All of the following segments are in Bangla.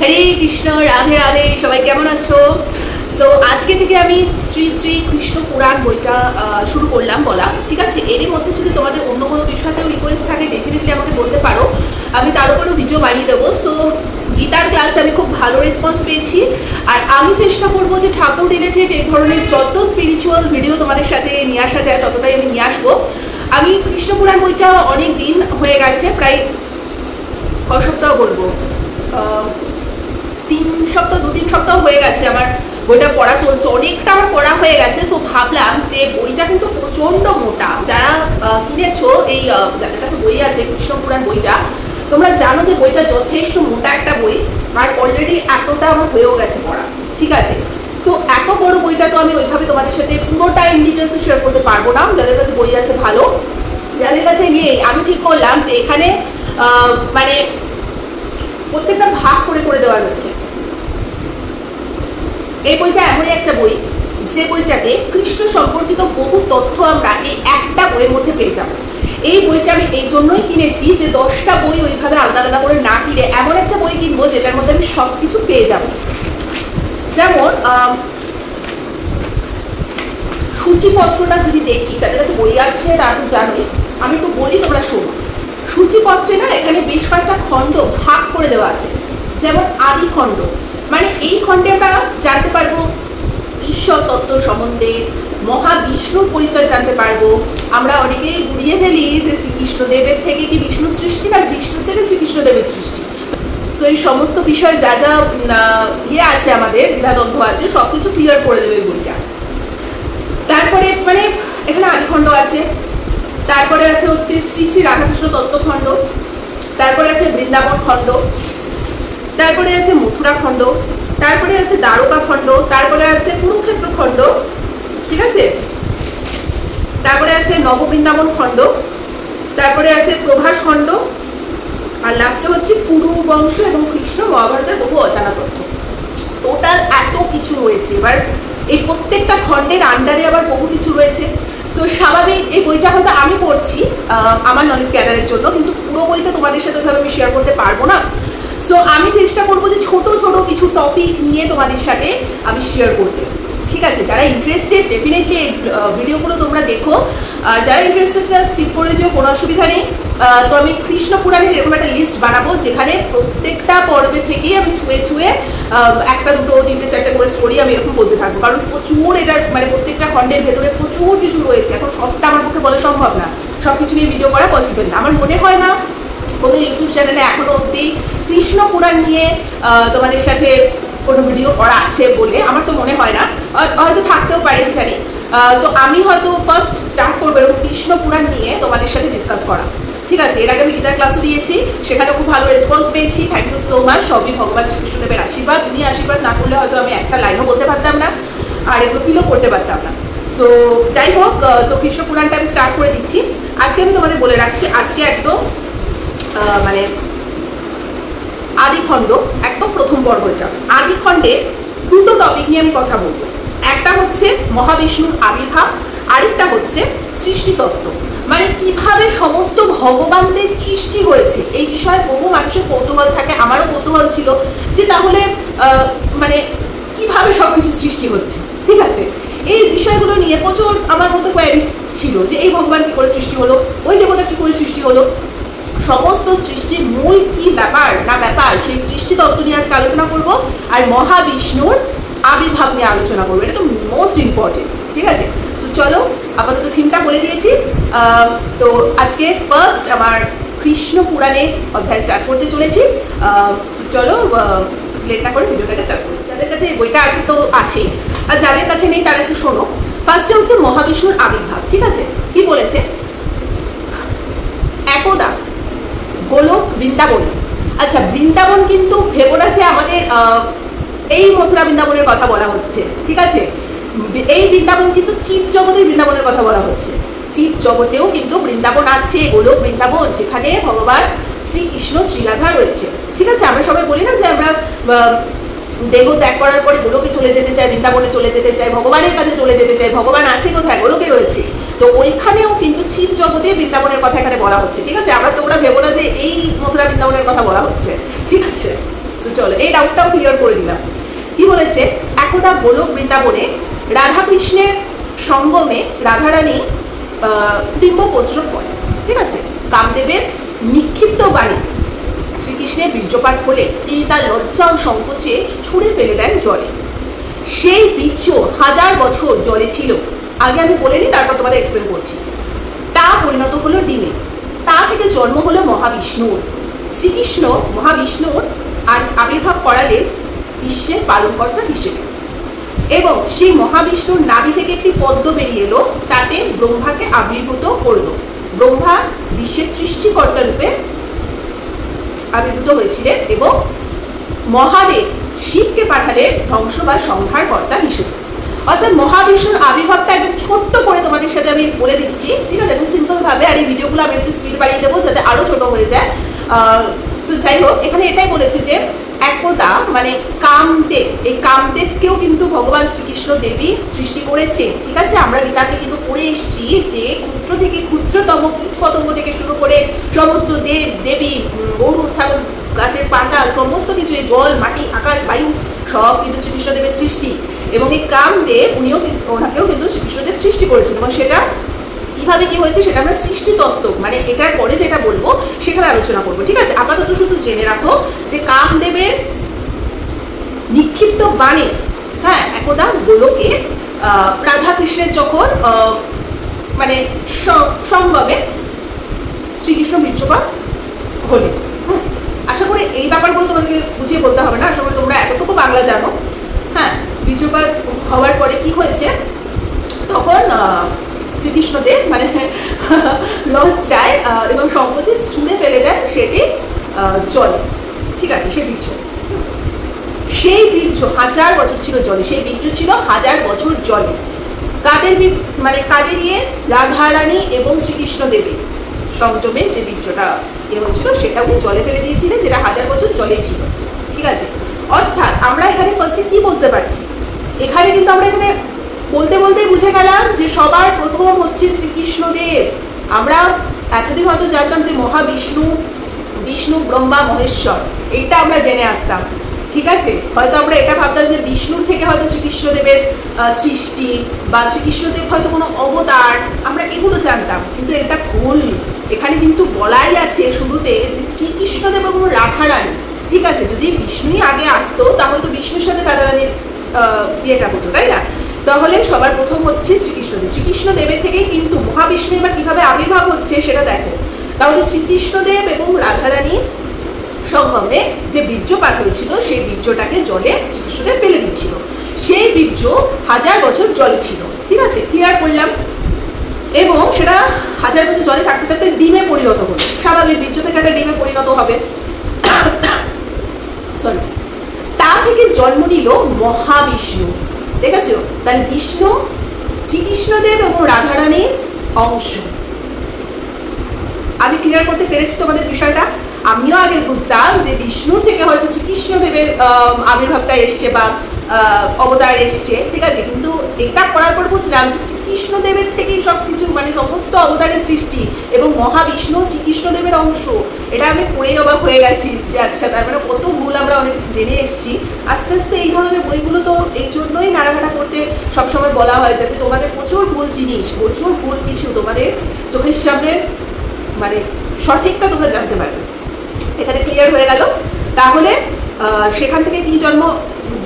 হরে কৃষ্ণ, রাধে রাধে। সবাই কেমন আছো? সো আজকে থেকে আমি শ্রী শ্রী কৃষ্ণ পুরাণ বইটা শুরু করলাম বলা, ঠিক আছে। এরই মধ্যে যদি তোমাদের অন্য কোনো বিষয়তেও রিকোয়েস্ট থাকে ডেফিনেটলি আমাকে বলতে পারো, আমি তার উপরেও ভিডিও বানিয়ে দেবো। সো গীতার ক্লাসে আমি খুব ভালো রেসপন্স পেয়েছি, আর আমি চেষ্টা করবো যে ঠাকুর রিলেটেড এই ধরনের যত স্পিরিচুয়াল ভিডিও তোমাদের সাথে নিয়ে আসা যায় ততটাই আমি নিয়ে আসবো। আমি কৃষ্ণ পুরাণ বইটা অনেক দিন হয়ে গেছে, প্রায় ক সপ্তাহ বলবো, 2-3 সপ্তাহ হয়ে গেছে আমার বইটা পড়া চলছে, অনেকটা আমার পড়া হয়ে গেছে। সো ভাবলাম যে বইটা কিন্তু প্রচন্ড মোটা। যারা কিনেছো, এই যাদের কাছে বই আছে কৃষ্ণ পুরাণ বইটা, তোমরা জানো যে বইটা যথেষ্ট মোটা একটা বই, আর অলরেডি এতটা আমার হয়েও গেছে পড়া, ঠিক আছে। তো এত বড় বইটা তো আমি ওইভাবে তোমাদের সাথে পুরোটা ইন ডিটেলসে শেয়ার করতে পারবো না। যাদের কাছে বই আছে ভালো, যাদের কাছে নেই আমি ঠিক করলাম যে এখানে মানে প্রত্যেকটা ভাগ করে করে দেওয়া রয়েছে। এই বইটা এমনই একটা বই যে বইটাতে কৃষ্ণ সম্পর্কিত বহু তথ্য আমরা এই একটা বইয়ের মধ্যে পেয়ে যাবো। এই বইটা আমি এই জন্যই কিনেছি যে 10টা বই ওইভাবে আলাদা আলাদা করে না কিনে এমন একটা বই কিনবো যেটার মধ্যে আমি সবকিছু পেয়ে যাবো। যেমন সূচিপত্রটা যদি দেখি, তাদের কাছে বই আছে তারা তো জানোই, আমি একটু বলি তোমরা শোনো। সূচিপত্রে না এখানে বেশ কয়েকটা খণ্ড ভাগ করে দেওয়া আছে। যেমন আদি খণ্ড, মানে এই খণ্ডে আমরা জানতে পারবো ঈশ্বর তত্ত্ব সম্বন্ধে, মহাবিষ্ণুর পরিচয় জানতে পারবো। আমরা অনেকেই ঘুরিয়ে ফেলি যে শ্রীকৃষ্ণদেবের থেকে কি বিষ্ণু সৃষ্টি, আর বিষ্ণুর থেকে শ্রীকৃষ্ণদেবের সৃষ্টি। তো এই সমস্ত বিষয়ে যা যা ইয়ে আছে, আমাদের দ্বিধাদ্বন্দ্ব আছে, সবকিছু ক্লিয়ার করে দেবে বইটা। তারপরে মানে এখানে আদিখণ্ড আছে, তারপরে আছে হচ্ছে শ্রী শ্রী রাধাকৃষ্ণ তত্ত্বখণ্ড, তারপরে আছে বৃন্দাবন খণ্ড, তারপরে আছে মথুরা খণ্ড, তারপরে আছে দ্বারকা খণ্ড, তারপরে আছে কুরুক্ষেত্র খণ্ড, ঠিক আছে। তারপরে আছে নববৃন্দাবন খণ্ড, তারপরে আছে প্রভাস খণ্ড, আর লাস্টে হচ্ছে কুরু বংশ এবং কৃষ্ণ মহাভারতের বহু অজানা তথ্য। টোটাল এত কিছু রয়েছে। এবার এই প্রত্যেকটা খণ্ডের আন্ডারে আবার বহু কিছু রয়েছে। সো স্বাভাবিক এই বইটা হয়তো আমি পড়ছি আমার নলেজ গ্যাদারের জন্য, কিন্তু পুরো বইটা তোমাদের সাথে ওইভাবে আমি শেয়ার করতে পারবো না। সো আমি চেষ্টা করবো যে ছোট ছোট কিছু টপিক নিয়ে তোমাদের সাথে আমি শেয়ার করতে, ঠিক আছে। যারা ইন্টারেস্টেড ডেফিনেটলি এই ভিডিওগুলো তোমরা দেখো, আর যারা ইন্টারেস্টেড স্কিপ করে যেও, কোনো অসুবিধা নেই। তো আমি কৃষ্ণ পুরাণের এরকম একটা লিস্ট বানাবো যেখানে প্রত্যেকটা পর্বে থেকেই আমি ছুঁয়ে ছুঁয়ে 1, 2, 3, 4 করে স্টোরি আমি এরকম বলতে থাকবো। কারণ প্রচুর এটা মানে প্রত্যেকটা খণ্ডের ভেতরে প্রচুর কিছু রয়েছে। এখন সবটা আমার পক্ষে বলা সম্ভব না, সবকিছু নিয়ে ভিডিও করা পসিবল না। আমার মনে হয় না কোনো ইউটিউব চ্যানেলে এখনো অব্দি কৃষ্ণ পুরাণ নিয়ে তোমাদের সাথে কোনো ভিডিও করা আছে বলে আমার তো মনে হয় না, হয়তো থাকতেও পারে জানি। তো আমি হয়তো ফার্স্ট স্টার্ট করবো এরকম কৃষ্ণ পুরাণ নিয়ে তোমাদের সাথে ডিসকাস করা, ঠিক আছে। এর আগে আমি গীতার ক্লাসও দিয়েছি, সেখানেও খুব ভালো রেসপন্স পেয়েছি। Thank you so much. সবই ভগবান শ্রীকৃষ্ণদেবের আশীর্বাদ। উনি আশীর্বাদ না করলে হয়তো আমি একটা লাইনও বলতে পারতাম না, আর এগুলো ফিলও করতে পারতাম না। সো যাই হোক, তো কৃষ্ণ পুরাণটা আমি স্টার্ট করে দিচ্ছি। আজকে আমি তোমাদের বলে রাখছি, আজকে একদম মানে আদিখণ্ড, একদম প্রথম পর্বটা। আদিখণ্ডে দুটো টপিক নিয়ে আমি কথা বলবো। একটা হচ্ছে মহাবিষ্ণুর আবির্ভাব, আরেকটা হচ্ছে সৃষ্টিতত্ত্ব, মানে কিভাবে সমস্ত ভগবানদের সৃষ্টি হয়েছে। এই বিষয়ে বহু মানুষের কৌতূহল থাকে, আমারও কৌতূহল ছিল যে তাহলে মানে কিভাবে সবকিছু সৃষ্টি হচ্ছে, ঠিক আছে। এই বিষয়গুলো নিয়ে প্রচুর আমার মধ্যে কোয়ারিজ ছিল যে এই ভগবান কি করে সৃষ্টি হলো, ওই দেবতা কি করে সৃষ্টি হলো, সমস্ত সৃষ্টির মূল কি ব্যাপার না ব্যাপার, সেই সৃষ্টি তত্ত্ব নিয়ে আজকে আলোচনা করব, আর মহাবিষ্ণুর আবির্ভাব নিয়ে আলোচনা করবো। এটা তো মোস্ট ইম্পর্টেন্ট, ঠিক আছে। তো চলো, আপাতত থিমটা বলে দিয়েছি। তো আজকে ফার্স্ট আমার কৃষ্ণ পুরাণের অধ্যায় স্টার্ট করতে চলেছি। চলো লেট না করে ভিডিওটাকে স্টার্ট করছি। যাদের কাছে এই বইটা আছে তো আছে, আর যাদের কাছে নেই তারা একটু শোনো। ফার্স্টে হচ্ছে মহাবিষ্ণুর আবির্ভাব, ঠিক আছে। কি বলেছে? একদা গোলক বৃন্দাবন। আচ্ছা, বৃন্দাবন কিন্তু ভেবো না যে আমাদের এই মথুরা বৃন্দাবনের কথা বলা হচ্ছে, ঠিক আছে। এই বৃন্দাবন কিন্তু চিৎ জগতের বৃন্দাবনের কথা বলা হচ্ছে। চিৎ জগতেও কিন্তু বৃন্দাবন আছে, গোলক বৃন্দাবন, যেখানে ভগবান শ্রীকৃষ্ণ শ্রীরাধা রয়েছে, ঠিক আছে। আমরা সবাই বলি না যে আমরা দেহ ত্যাগ করার পরে গোলকে চলে যেতে চাই, বৃন্দাবনে চলে যেতে চাই, ভগবানের কাছে চলে যেতে চাই। ভগবান আছে কোথায়? গোলকে রয়েছে। তো ওইখানেও কিন্তু চিৎ জগতে বৃন্দাবনের কথা এখানে বলা হচ্ছে, ঠিক আছে। আমরা তোমরা ভেবো না যে এই মথুরা বৃন্দাবনের কথা বলা হচ্ছে, ঠিক আছে। তো চলো এই ডাউটটাও ক্লিয়ার করে দিলাম। কি বলেছে, একদা গোলক বৃন্দাবনে রাধা কৃষ্ণের সঙ্গমে রাধারানী ডিম্ব প্রস্রব করে। ঠিক আছে, কামদেবের নিক্ষিপ্ত বাণী শ্রীকৃষ্ণের বীর্যপাত হলে তিনি তার লজ্জা ও সংকোচে ছুঁড়ে ফেলে দেন জলে। সেই বীর্য 1000 বছর জলে ছিল, আগে আমি বলে নিই তারপর তোমাদের এক্সপ্লেন করছি। তা পরিণত হলো ডিমে, তা থেকে জন্ম হলো মহাবিষ্ণুর। শ্রীকৃষ্ণ মহাবিষ্ণুর আর আবির্ভাব করালেন বিশ্বের পালনকর্তা হিসেবে, এবং সেই মহাবিষ্ণুর নাভি থেকে একটি পদ্ম বেরিয়ে এলো, তাতে ব্রহ্মাকে আবির্ভূত করল। ব্রহ্মা বিশ্বের সৃষ্টিকর্তা রূপে আবির্ভূত হয়েছিলেন এবং মহাদেব শিবকে পাঠালেন ধ্বংস বা সংহার কর্তা হিসেবে। অর্থাৎ মহাবিষ্ণুর আবির্ভাবটা একদম ছোট্ট করে তোমাদের সাথে আমি বলে দিচ্ছি, ঠিক আছে, একদম সিম্পল ভাবে। আর এই ভিডিওগুলো আমি একটু স্পিড বাড়িয়ে দেবো যাতে আরো ছোট হয়ে যায়। তো যাই হোক, এখানে এটাই বলেছে যে একদা মানে কামদেব, এই কামদেবকেও কিন্তু ভগবান শ্রীকৃষ্ণ দেবী সৃষ্টি করেছে। ঠিক আছে, আমরা গীতাতে কিন্তু পড়ে এসেছি যে ক্ষুদ্র থেকে ক্ষুদ্রতম কীট পতঙ্গ থেকে শুরু করে সমস্ত দেব দেবী, গরু ছাগল, গাছের পাতা, সমস্ত কিছু, জল মাটি আকাশ বায়ু সব কিন্তু শ্রীকৃষ্ণদেবের সৃষ্টি। এবং এই কামদেব ওনাকেও কিন্তু শ্রীকৃষ্ণদেব সৃষ্টি করেছেন, এবং সেটা কিভাবে কি হয়েছে সেটা আমরা সৃষ্টি তত্ত্ব মানে এটার পরে যেটা বলবো সেখানে আলোচনা করবো। ঠিক আছে, আপাতত শুধু জেনে রাখো যে কামদেবের নিক্ষিপ্ত বাণী, হ্যাঁ, একদা গোলকে রাধা কৃষ্ণের যখন মানে সঙ্গমে শ্রীকৃষ্ণ বীর্যপাত হলেন। আশা করি এই ব্যাপারগুলো তোমাদেরকে বুঝিয়ে বলতে হবে না, আশা করি তোমরা এতটুকু বাংলা জানো। হ্যাঁ, বীর্যপাত হওয়ার পরে কি হয়েছে, তখন শ্রীকৃষ্ণদেব মানে লজ্জায় এবং সংকোচে ছুঁড়ে ফেলে দেন সেটি জলে। ঠিক আছে, সেই বীর্য 1000 বছর ছিল জলে, সেই বীর্য ছিল 1000 বছর জলে। কাদের নিয়ে রাধারানী এবং শ্রীকৃষ্ণ দেবী সংযমে যে বীর্যটা হয়েছিল সেটা উনি জলে ফেলে দিয়েছিলেন, যেটা 1000 বছর জলে ছিল। ঠিক আছে, অর্থাৎ আমরা এখানে ফার্স্টে কি বুঝতে পারছি, এখানে কিন্তু আমরা এখানে বলতে বলতেই বুঝে গেলাম যে সবার প্রথম হচ্ছে শ্রীকৃষ্ণদেব। আমরা এতদিন হয়তো জানতাম যে মহাবিষ্ণু, বিষ্ণু, ব্রহ্মা, মহেশ্বর, এইটা আমরা জেনে আসতাম। ঠিক আছে, হয়তো আমরা এটা ভাবতাম যে বিষ্ণুর থেকে হয়তো শ্রীকৃষ্ণদেবের সৃষ্টি বা শ্রীকৃষ্ণদেব হয়তো কোনো অবতার, আমরা এগুলো জানতাম, কিন্তু এটা ভুল। এখানে কিন্তু বলাই আছে শুরুতে যে শ্রীকৃষ্ণদেব এবং রাধারানী। ঠিক আছে, যদি বিষ্ণুই আগে আসতো তাহলে তো বিষ্ণুর সাথে রাধারানীর বিয়েটা হতো, তাই না? তাহলে সবার প্রথম হচ্ছে শ্রীকৃষ্ণদেব। শ্রীকৃষ্ণদেবের থেকেই কিন্তু মহাবিষ্ণু এবার কিভাবে আবির্ভাব হচ্ছে সেটা দেখো। তাহলে শ্রীকৃষ্ণদেব এবং রাধারানী সঙ্গমে যে বীর্যপাত হয়েছিল সেই বীর্যটাকে জলে শ্রীকৃষ্ণদেব ফেলে দিয়েছিল। সেই বীর্য 1000 বছর জলে ছিল। ঠিক আছে, ক্লিয়ার করলাম। এবং সেটা 1000 বছর জলে থাকতে থাকতে ডিমে পরিণত হলো। স্বাভাবিক, বীর্য থেকে একটা ডিমে পরিণত হবে। সরি, তা থেকে জন্ম নিল মহাবিষ্ণু। দেখেছো, তাহলে বিষ্ণু শ্রীকৃষ্ণদেব এবং রাধারানীর অংশ। আমি ক্লিয়ার করতে পেরেছি তোমাদের বিষয়টা। আমিও আগে বুঝতাম যে বিষ্ণুর থেকে হয়তো শ্রীকৃষ্ণদেবের আবির্ভাবটা এসছে বা অবতার এসছে। ঠিক আছে, কিন্তু এটা করার পর বুঝলাম যে শ্রীকৃষ্ণদেবের থেকেই সবকিছু মানে সমস্ত অবতারের সৃষ্টি, এবং মহাবিষ্ণু শ্রীকৃষ্ণদেবের অংশ। এটা আমি পড়েই অবাক হয়ে গেছি যে আচ্ছা, তার মানে কত ভুল আমরা অনেক কিছু জেনে এসেছি। আস্তে আস্তে এই ধরনের বইগুলো তো এই জন্যই নাড়াঘাটা করতে সবসময় বলা হয়, যাতে তোমাদের প্রচুর ভুল জিনিস, প্রচুর ভুল কিছু তোমাদের চোখের সামনে মানে সঠিকটা তোমরা জানতে পারবে। এখানে ক্লিয়ার হয়ে গেল। তাহলে সেখান থেকে কি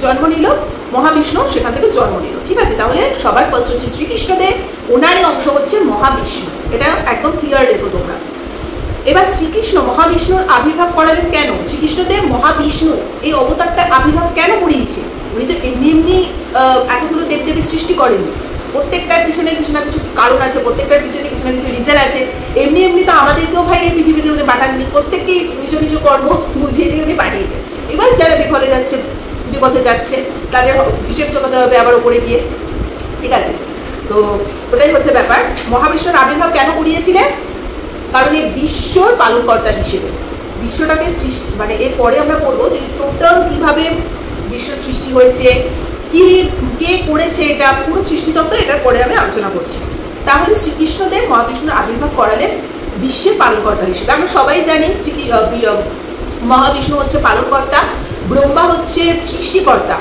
জন্ম নিল মহাবিষ্ণু, সেখান থেকে জন্ম নিল। ঠিক আছে, তাহলে সবার ফার্স্ট হচ্ছে শ্রীকৃষ্ণদেব, ওনারই অংশ হচ্ছে মহাবিষ্ণু। এটা একদম ক্লিয়ার রেখো তোমরা। এবার শ্রীকৃষ্ণ মহাবিষ্ণুর আবির্ভাব করালেন কেন? শ্রীকৃষ্ণদেব মহাবিষ্ণু এই অবতারটা আবির্ভাব কেন করিয়েছে? উনি তো এমনি এমনি এতগুলো দেবদেবীর সৃষ্টি করেননি। প্রত্যেকটার পিছনে কিছু না কিছু কারণ আছে, প্রত্যেকটার পিছনে কিছু না কিছু রিজন আছে। এমনি এমনি তো আমাদেরকেও ভাই এই পৃথিবীতে উনি পাঠাননি, প্রত্যেককেই নিজ নিজ কর্ম বুঝিয়ে দিয়ে উনি পাঠিয়েছেন। এবার যারা বিপথে যাচ্ছে তাদের হিসেব চোখাতে হবে আবার ওপরে গিয়ে। ঠিক আছে, তো ওটাই হচ্ছে ব্যাপার। মহাবিষ্ণুর আবির্ভাব কেন করিয়েছিলেন? কারণ এই বিশ্বর পালনকর্তা হিসেবে, বিশ্বটাকে সৃষ্টি মানে এরপরে আমরা পড়বো যে টোটাল কিভাবে বিশ্ব সৃষ্টি হয়েছে, কে করেছে, এটা পুরো সৃষ্টিতত্ত্ব এটার পরে আমি আলোচনা করছি। তাহলে শ্রীকৃষ্ণদেব মহাবিষ্ণুর আবির্ভাব করালেন বিশ্বের পালনকর্তা হিসেবে। আমরা সবাই জানি মহাবিষ্ণু হচ্ছে পালনকর্তা, ব্রহ্মা হচ্ছে সৃষ্টিকর্তা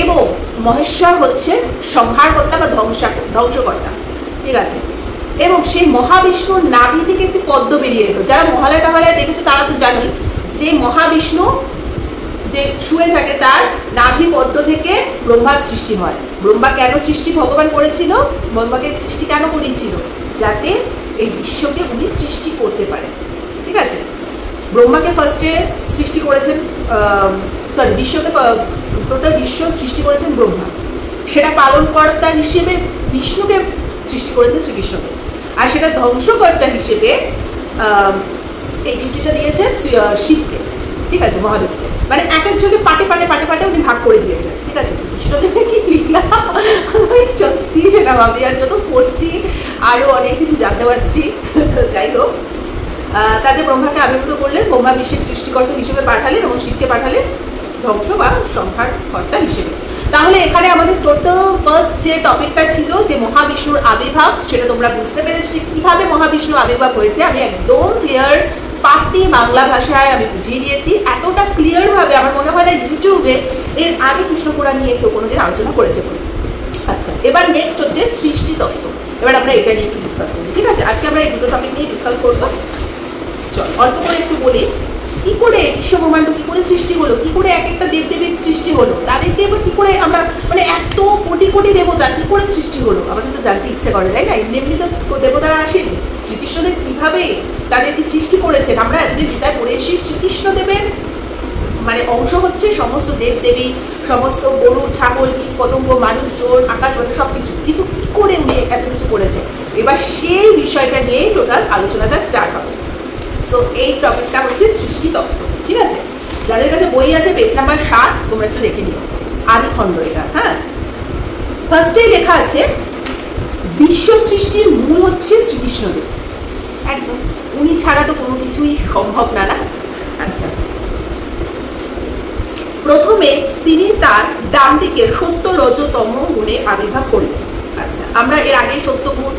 এবং মহেশ্বর হচ্ছে সংহারকর্তা বা ধ্বংসকর্তা, ঠিক আছে। এবং সেই মহাবিষ্ণুর নাভি থেকে একটি পদ্ম বেরিয়ে এলো। যারা মহালয়া টহালয়া দেখেছো তারা তো জানোই যে মহাবিষ্ণু যে শুয়ে থাকে তার নাভি পদ্ম থেকে ব্রহ্মার সৃষ্টি হয়। ব্রহ্মা কেন সৃষ্টি ভগবান করেছিল, ব্রহ্মাকে সৃষ্টি কেন করেছিল, যাতে এই বিশ্বকে উনি সৃষ্টি করতে পারেন, ঠিক আছে। ব্রহ্মাকে ফার্স্টে সৃষ্টি করেছেন, বিশ্বকে, টোটাল বিশ্ব সৃষ্টি করেছেন ব্রহ্মা। সেটা পালনকর্তা হিসেবে বিষ্ণুকে সৃষ্টি করেছেন শ্রীকৃষ্ণকে, আর সেটা ধ্বংসকর্তা হিসেবে এই ডিউটিটা দিয়েছেন শিবকে, ঠিক আছে, মহাদেবকে। মানে এক একজনকে পাটে পাটে পাটে পাটে উনি ভাগ করে দিয়েছেন, ঠিক আছে। কৃষ্ণদেবের কি লীলা সত্যি সেটা ভাবি, আর যত পড়ছি আরো অনেক কিছু জানতে পারছি। তো যাই হোক, তাদের ব্রহ্মাকে আবির্ভূত করলেন, ব্রহ্মা বিশ্বের সৃষ্টিকর্তা হিসেবে পাঠালেন এবং শিবকে পাঠালেন ধ্বংস বা সংহারকর্তা হিসেবে। তাহলে এখানে আমাদের টোটাল ফার্স্ট যে টপিকটা ছিল যে মহাবিষ্ণুর আবির্ভাব, সেটা তোমরা বুঝতে পেরেছো যে কিভাবে মহাবিষ্ণুর আবির্ভাব হয়েছে। আমি একদম ক্লিয়ার পাতি বাংলা ভাষায় আমি বুঝিয়ে দিয়েছি, এতটা ক্লিয়ার ভাবে আমার মনে হয় না ইউটিউবে এর আগে কৃষ্ণ পুরাণ নিয়ে কেউ কোনোদিন আলোচনা করেছে বলে। আচ্ছা, এবার নেক্সট হচ্ছে সৃষ্টি তত্ত্ব। এবার আমরা এটা নিয়ে একটু ডিসকাস করি, ঠিক আছে। আজকে আমরা এই দুটো টপিক নিয়ে ডিসকাস করবো। চল অল্প করে একটু বলি, কি করে বিশ্ব ব্রহ্মাণ্ড কি করে সৃষ্টি হলো, কি করে এক একটা দেবদেবীর সৃষ্টি হলো, তাদের দেব কি করে আমরা মানে এত কোটি কোটি দেবতা কি করে সৃষ্টি হলো, আমাদের তো জানতে ইচ্ছে করে, তাই না। এমনি এমনি তো দেবতারা আসেনি। শ্রীকৃষ্ণদেব কিভাবে তাদেরকে সৃষ্টি করেছেন, আমরা এতদিন গীতায় পড়ে এসেছি শ্রীকৃষ্ণদেবের মানে অংশ হচ্ছে সমস্ত দেবদেবী, সমস্ত গরু ছাগল কীট পতঙ্গ মানুষজন আকাশ বাতাস সবকিছু, কিন্তু কি করে উনি এত কিছু করেছে, এবার সেই বিষয়টা নিয়েই টোটাল আলোচনাটা স্টার্ট হবে। সো এই টপিকটা হচ্ছে সৃষ্টি তত্ত্ব, ঠিক আছে। যাদের কাছে বই আছে পেজ নাম্বার 7, তোমরা একটু দেখে নিও, আদি খণ্ড এটা। হ্যাঁ, ফার্স্টেই লেখা আছে বিশ্ব সৃষ্টির মূল হচ্ছে শ্রীকৃষ্ণদেব, একদম উনি ছাড়া তো কোনো কিছুই সম্ভব না, না। আচ্ছা, প্রথমে তিনি তার ডান দিকে সত্য রজতম গুণে আবির্ভাব করলেন। আচ্ছা, আমরা এর আগে সত্যগুণ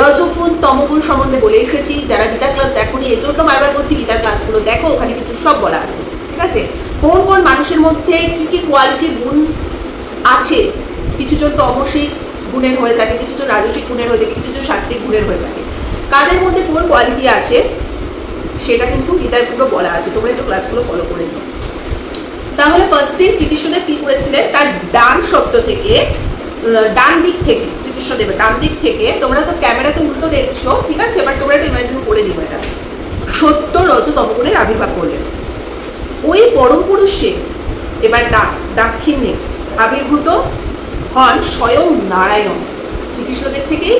রজগুণ তমগুণ সম্বন্ধে বলে এসেছি। যারা গীতার ক্লাস দেখোনি, এর জন্য বারবার বলছি গীতার ক্লাসগুলো দেখো, ওখানে কিন্তু সব বলা আছে, ঠিক আছে। কোন কোন মানুষের মধ্যে কি কি কোয়ালিটির গুণ আছে, কিছু জন তমসিক গুণের হয়ে থাকে, কিছু জন রাজসিক গুণের হয়ে থাকে, কিছু জন সাত্ত্বিক গুণের হয়ে থাকে, কাদের মধ্যে কোন কোয়ালিটি আছে সেটা কিন্তু গীতায় পুরো বলা আছে, তোমরা একটু ক্লাসগুলো ফলো করে নিও। তাহলে ফার্স্টে শ্রীকৃষ্ণদেব কি করেছিলেন, তার ডান শব্দ থেকে, ডান দিক থেকে, শ্রীকৃষ্ণদেবের ডান দিক থেকে, তোমরা তো ক্যামেরাতে উল্টো দেখছো, ঠিক আছে, এবার তোমরা একটু ইমাজিন করে নিও, এটা সত্য রজতম গুণের আবির্ভাব করলেন। ওই পরম পুরুষে এবার দাক্ষিণ্যে আবির্ভূত হন স্বয়ং নারায়ণ। শ্রীকৃষ্ণদেব থেকেই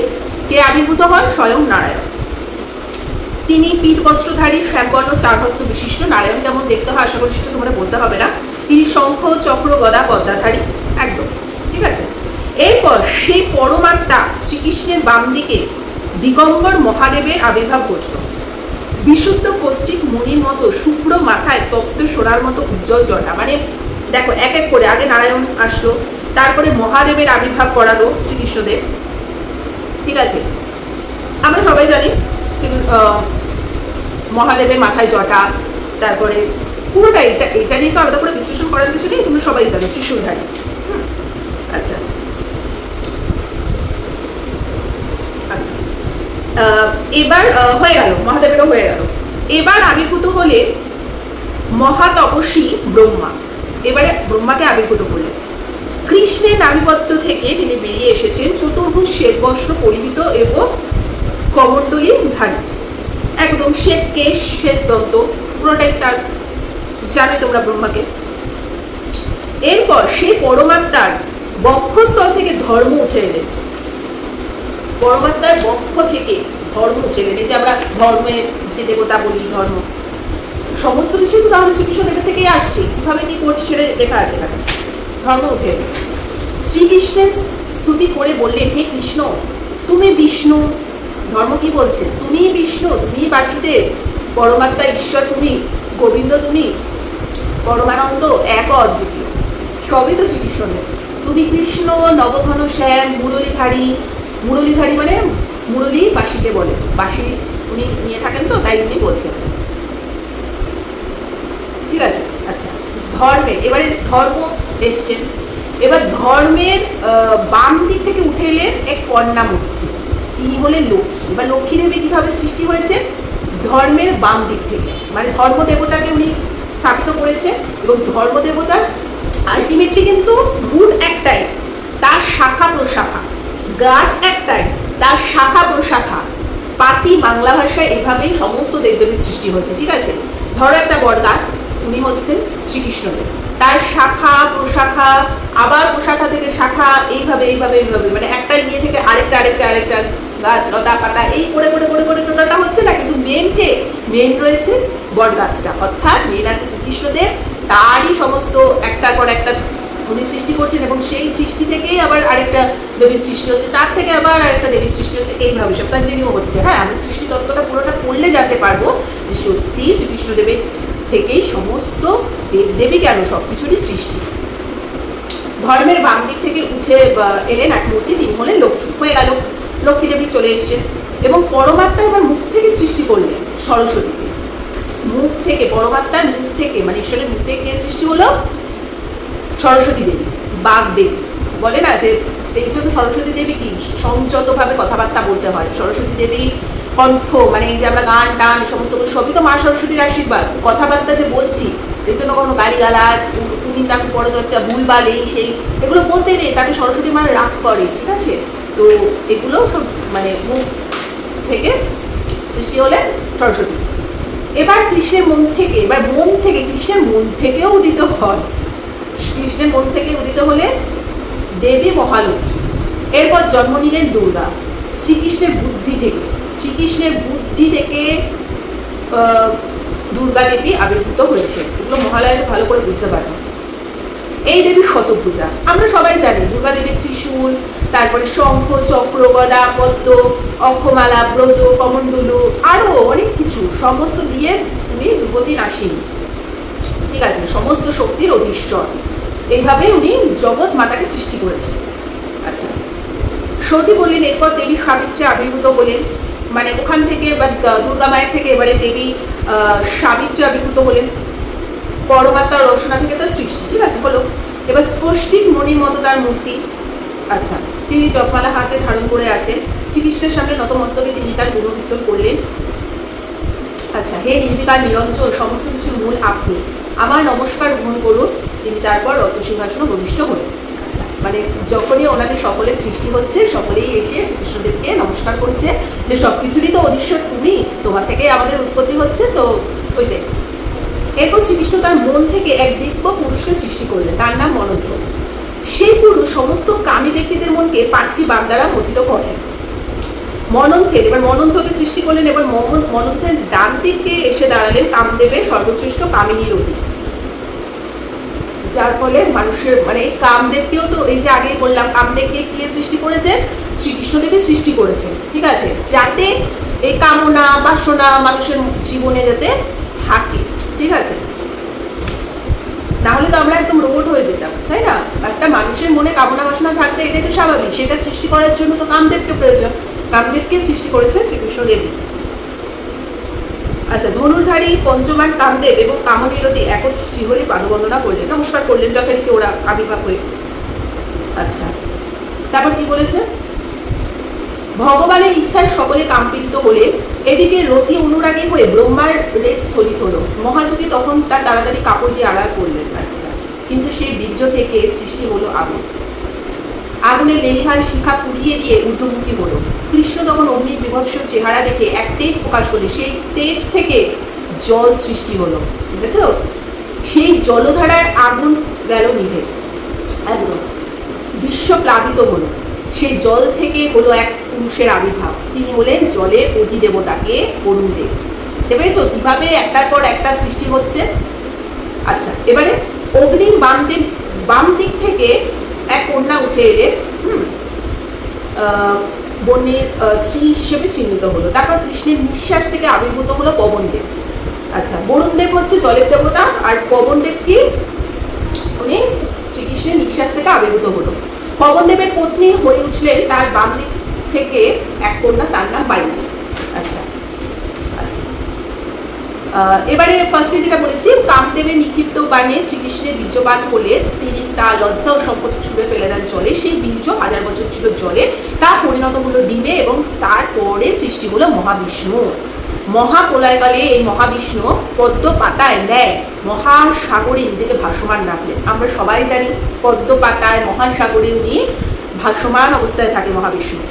কে আবির্ভূত হন, স্বয়ং নারায়ণ। তিনি পীঠ বস্ত্রধারী, শ্যামবর্ণ, চারহস্ত বিশিষ্ট। নারায়ণ কেমন দেখতে হয় আশা করি সেটা তোমরা বলতে হবে না। তিনি শঙ্খ চক্র গদা পদ্মাধারী, একদম ঠিক আছে। এরপর সেই পরমাত্মা শ্রীকৃষ্ণের বাম দিকে দিগম্বর মহাদেবের আবির্ভাব ঘটল। বিশুদ্ধ ফষ্টিক মুনির মতো শুভ্র মাথায় তপ্ত সোনার মতো উজ্জ্বল জটা। মানে দেখো, এক এক করে আগে নারায়ণ আসলো, তারপরে মহাদেবের আবির্ভাব করালো শ্রীকৃষ্ণদেব, ঠিক আছে। আমরা সবাই জানি মহাদেবের মাথায় জটা, তারপরে পুরোটা এটা নিয়ে তো আলাদা করে বিশ্লেষণ করার কিছু নেই, তোমরা সবাই জানো ত্রিশূলধারী। আচ্ছা আচ্ছা, এবার হয়ে গেল, মহাদেবেরও হয়ে গেল। এবার আবির্ভূত হলে মহাতপস্বী ব্রহ্মা, এবারে ব্রহ্মাকে আবির্ভূত করলেন। কৃষ্ণের নাভিপত্য থেকে তিনি বেরিয়ে এসেছেন চতুর্ভুজ শ্বেতবস্ত্র পরিহিত এবং কমণ্ডলী ধারী, একদম শ্বেত কেশ, শ্বেত দন্ত, পুরোটাই তার, জানোই তোমরা ব্রহ্মাকে। এরপর সেই পরমাত্মার বক্ষস্থল থেকে ধর্ম উঠে এলেন, পরমাত্মার বক্ষ থেকে ধর্ম উঠে এলেন। এই যে আমরা ধর্মের যে দেবতা বলি, ধর্ম সমস্ত কিছু তো তাহলে শ্রীকৃষ্ণদেবের থেকেই আসছে, কিভাবে কি করছে সেটা লেখা আছে এখানে। ধর্ম উঠে এলেন, শ্রীকৃষ্ণের স্তুতি করে বললেন, হে কৃষ্ণ তুমি বিষ্ণু। ধর্ম কি বলছে, তুমি বিষ্ণু, তুমি বাসুদেব, পরমাত্মা ঈশ্বর তুমি, গোবিন্দ তুমি, পরমানন্দ এক অদ্বিতীয়, সবই তো শ্রীকৃষ্ণদেব। তুমি কৃষ্ণ নবঘন শ্যাম মুরলীধারী, মুরলীধারী মানে মুরলী বাসিকে বলে, বাসি উনি নিয়ে থাকেন তো তাই উনি বলছেন, ঠিক আছে। আচ্ছা, ধর্মের, এবারে ধর্ম এসছেন, এবার ধর্মের বাম দিক থেকে উঠে এলেন এক কন্যা মূর্তি, তিনি হলেন লক্ষ্মী। এবার লক্ষ্মী দেবী কিভাবে সৃষ্টি হয়েছে? ধর্মের বাম দিক থেকে, মানে ধর্ম দেবতাকে উনি স্থাপিত করেছে, এবং ধর্ম দেবতার আলটিমেটলি কিন্তু রুট একটাই, তার শাখা প্রশাখা, গাছ একটাই, তার শাখা প্রশাখা, পাতি বাংলা ভাষায় এভাবেই সমস্ত দেবদেবীর সৃষ্টি হয়েছে। ঠিক আছে, ধরো একটা বট গাছ, উনি হচ্ছেন শ্রীকৃষ্ণদেব, তার শাখা প্রশাখা, আবার প্রশাখা থেকে শাখা, এইভাবে এইভাবে এইভাবে, মানে একটা ইয়ে থেকে আরেকটা আরেকটা আরেকটা গাছ, লতা পাতা, এই করে করে করে করে টোটালটা হচ্ছে না, কিন্তু মেন রয়েছে বট গাছটা, অর্থাৎ মেন আছে শ্রীকৃষ্ণদেব, তারই সমস্ত একটার পর একটা উনি সৃষ্টি করছেন, এবং সেই সৃষ্টি থেকেই আবার আরেকটা দেবীর সৃষ্টি হচ্ছে, তার থেকে আবার আরেকটা দেবীর সৃষ্টি হচ্ছে, এইভাবে সব কন্টিনিউ হচ্ছে। হ্যাঁ, আমি সৃষ্টি তত্ত্বটা পুরোটা পড়লে জানতে পারবো যে সত্যি শ্রীকৃষ্ণদেবের থেকেই সমস্ত দেবদেবী কেন সবকিছুরই সৃষ্টি। ধর্মের বাম দিক থেকে উঠে এলেন এক মূর্তি, তিনি হলেন লক্ষ্মী, হয়ে গেল, লক্ষ্মী দেবী চলে এসছেন, এবং পরমাত্মা এবার মুখ থেকে সৃষ্টি করলেন সরস্বতীকে, মুখ থেকে, পরমাত্মার মুখ থেকে, মানে ঈশ্বরের মুখ থেকে কে সৃষ্টি হলো? সরস্বতী দেবী, বাগ দেবী। বলে না যে এই জন্য সরস্বতী দেবী কি সংযতভাবে কথাবার্তা বলতে হয়। সরস্বতী দেবী কণ্ঠ, মানে এই যে আমরা গান টান সমস্ত সবই তো মা সরস্বতীর আশীর্বাদ, কথাবার্তা যে বলছি, এই জন্য কোনো গালিগালাজ, কুনিন্দা পরচর্চা, ভুলভাল, এই সেই এগুলো বলতে নেই, তাতে সরস্বতী মা রাগ করে। ঠিক আছে, তো এগুলো সব মানে মুখ থেকে সৃষ্টি হলেন সরস্বতী। এবার কৃষ্ণের মন থেকে, এবার মন থেকে, কৃষ্ণের মন থেকেও উদিত হয়, কৃষ্ণের মন থেকে উদিত হলেন দেবী মহালক্ষ্মী। এরপর জন্ম নিলেন দুর্গা শ্রীকৃষ্ণের বুদ্ধি থেকে, শ্রীকৃষ্ণের বুদ্ধি থেকে দুর্গা দেবী আবির্ভূত হয়েছে। এগুলো মহালয়াকে ভালো করে বুঝতে পারবেন। এই দেবীর শতভুজা, আমরা সবাই জানি দুর্গা দেবীর ত্রিশূল, তারপরে শঙ্খ, চক্র, গদা, পদ্ম, অক্ষমালা, ব্রজ, কমণ্ডলু, আরো অনেক কিছু সমস্ত দিয়ে উনি রূপতী নাসিনী। ঠিক আছে, সমস্ত শক্তির অধীশ্বর, এইভাবে উনি জগৎ মাতাকে সৃষ্টি করেছেন। আচ্ছা, সতী বললেন, এরপর দেবী সাবিত্রী আবির্ভূত হলেন, মানে ওখান থেকে বা দুর্গা মায়ের থেকে এবারে দেবী সাবিত্রী আবির্ভূত হলেন, পরমাত্মার রচনা থেকে তার সৃষ্টি। ঠিক আছে, হলো। এবার স্পষ্টিক মণির মতো তার মূর্তি। আচ্ছা, তিনি জপমালা হাতে ধারণ করে আছেন, শ্রীকৃষ্ণের সামনে নতমস্তকে তিনি তার গুণকীর্তন করলেন। আচ্ছা, হে নির্বিকার নিরঞ্জন, সমস্ত কিছুর মূল আপনি, আমার নমস্কার গ্রহণ করুন। তিনি তারপর রত্নসিংহাসনে ভূমিষ্ঠ হলেন। আচ্ছা, মানে যখনই ওনাদের সকলের সৃষ্টি হচ্ছে, সকলেই এসে শ্রীকৃষ্ণদেবকে নমস্কার করছে যে সবকিছুরই তো অধীশ্বর তুমি, তোমার থেকে আমাদের উৎপত্তি হচ্ছে, তো ওইটাই। এরপর শ্রীকৃষ্ণ তার মন থেকে এক দিব্য পুরুষকে সৃষ্টি করলেন, তার নাম মনন্থ। সেই পুরুষ সমস্ত কামী ব্যক্তিদের মনকে 5টি বাগ দ্বারা গঠিত করেন। মনন্থের, এবার মনন্থকে সৃষ্টি করলেন, এবার মনন্থের ডান দিকে এসে দাঁড়ালেন কামদেবের সর্বশ্রেষ্ঠ কামিনী রতি, যার ফলে মানুষের মানে কামদেবকেও তো এই যে আগেই বললাম, কামদেবকে কে সৃষ্টি করেছে? শ্রীকৃষ্ণদেবী সৃষ্টি করেছেন। ঠিক আছে, যাতে এই কামনা বাসনা মানুষের জীবনে যাতে থাকে। ঠিক আছে, না হলে তো আমরা একদম রোবট হয়ে যেতাম, তাই না? একটা মানুষের মনে কামনা বাসনা থাকবে, এটাই তো স্বাভাবিক। সেটা সৃষ্টি করার জন্য তো কামদেবকে প্রয়োজন, কামদেবকে সৃষ্টি করেছে শ্রীকৃষ্ণদেবী। আচ্ছা, ধনুর্ধারী পঞ্চমান কামদেব এবং কামনীরতি একত্রে শ্রীহরির পাদবন্দনা করলেন, নমস্কার করলেন যথারীতি ওরা আবির্ভাব হয়ে। আচ্ছা, তারপর কি বলেছে? ভগবানের ইচ্ছায় সকলে কামপীড়িত হলে এদিকে রতি অনুরাগী হয়ে ব্রহ্মার রেজ স্থলিত হলো। মহাযোগী তখন তার তাড়াতাড়ি কাপড় দিয়ে আড়াল করলেন। আচ্ছা, কিন্তু সেই বীর্য থেকে সৃষ্টি হলো আগুন। আগুনের লেলিহান শিখা পুড়িয়ে দিয়ে ঊর্ধ্বমুখী হলো। কৃষ্ণ তখন অগ্নি বিভৎস চেহারা দেখে এক তেজ প্রকাশ করলে, সেই তেজ থেকে জল সৃষ্টি হলো। বুঝেছ? সেই জলধারায় আগুন গেল নিভে, একদম বিশ্ব প্লাবিত হলো। সেই জল থেকে হলো এক পুরুষের আবির্ভাব, তিনি হলেন জলের অধিদেবতাকে বরুণ দেব। দেখেছো কিভাবে একটার পর একটা সৃষ্টি হচ্ছে। আচ্ছা, এবারে অগ্নির বাম দিক থেকে এক কন্যা উঠে এলেন, বন্যের স্ত্রী হিসেবে চিহ্নিত হলো। তারপর কৃষ্ণের নিঃশ্বাস থেকে আবির্ভূত হলো পবনদেব। আচ্ছা, বরুণ দেব হচ্ছে জলের দেবতা, আর পবনদেব কি উনি শ্রীকৃষ্ণের নিঃশ্বাস থেকে আবির্ভূত হলো। পবনদেবের পত্নী হয়ে উঠলেন তার বাম দিক থেকে এক কন্যা, তার নাম বায়ু। আচ্ছা আচ্ছা, এবারে ফার্স্টে যেটা বলেছি, কামদেবের নিক্ষিপ্ত বাণে শ্রীকৃষ্ণের বীর্যপাত হলে তিনি তার লজ্জা ও সংকোচ ছুঁড়ে ফেলে দেন জলে। সেই বীর্য 1000 বছর ছিল জলে, তা পরিণত হলো ডিমে এবং তারপরে সৃষ্টি হলো মহাবিষ্ণু। মহাপ্রলয়কালে এই মহাবিষ্ণু পদ্ম পাতায় নেয় মহাসাগরে নিজেকে ভাসমান রাখলেন। আমরা সবাই জানি পদ্ম পাতায় মহাসাগরে উনি ভাসমান অবস্থায় থাকে মহাবিষ্ণু।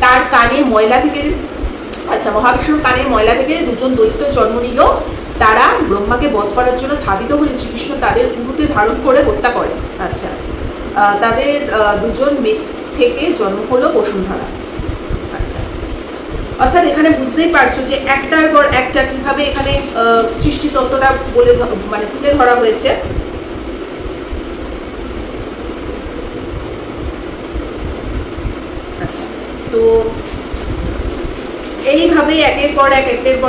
তার কানে ময়লা থেকে, আচ্ছা, মহাবিষ্ণুর কানের ময়লা থেকে দুজন দৈত্য জন্ম নিল। তারা ব্রহ্মাকে বধ করার জন্য ধাবিত হলে শ্রীকৃষ্ণ তাদের উরুতে ধারণ করে হত্যা করে। আচ্ছা, তাদের দুজন মেয়ে থেকে জন্ম হলো বসুন্ধরা। আচ্ছা, অর্থাৎ এখানে বুঝতেই পারছো যে একটার পর একটা কিভাবে এখানে সৃষ্টিতত্ত্বটা বলে মানে তুলে ধরা হয়েছে। আচ্ছা, তো এইভাবে একের পর এক দেব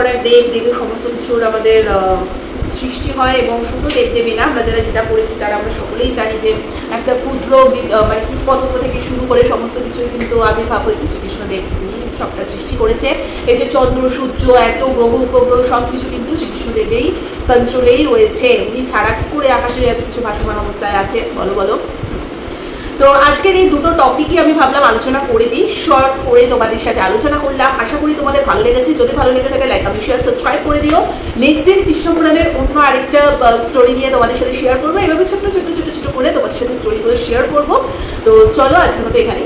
দেবী সমস্ত কিছুর আমাদের সৃষ্টি হয়। এবং শুধু দেবদেবী না, আমরা যারা গীতা পড়েছি তারা আমরা সকলেই জানি যে একটা ক্ষুদ্র মানে কীট পতঙ্গ থেকে শুরু করে সমস্ত কিছুই কিন্তু আবির্ভাব হয়েছে শ্রীকৃষ্ণদেব, উনি সবটা সৃষ্টি করেছে। এই যে চন্দ্র সূর্য এত গ্রহ উপগ্রহ সব কিছু কিন্তু শ্রীকৃষ্ণদেবেই কন্ট্রোলেই রয়েছে। উনি ছাড়া কি করে আকাশে এত কিছু ভাসমান অবস্থায় আছে বলো বলো। তো আজকের এই দুটো টপিকই আমি ভাবলাম আলোচনা করে দিই, শর্ট করে তোমাদের সাথে আলোচনা করলাম। আশা করি তোমাদের ভালো লেগেছে। যদি ভালো লেগে থাকে লাইক কমেন্ট শেয়ার সাবস্ক্রাইব করে দিও। নেক্সট দিন কৃষ্ণ পুরাণের অন্য আরেকটা স্টোরি নিয়ে তোমাদের সাথে শেয়ার করবো। এভাবে ছোট্ট ছোট্ট ছোট্ট ছোট্ট করে তোমাদের সাথে স্টোরিগুলো শেয়ার করবো। তো চলো আজকের মতো এখানে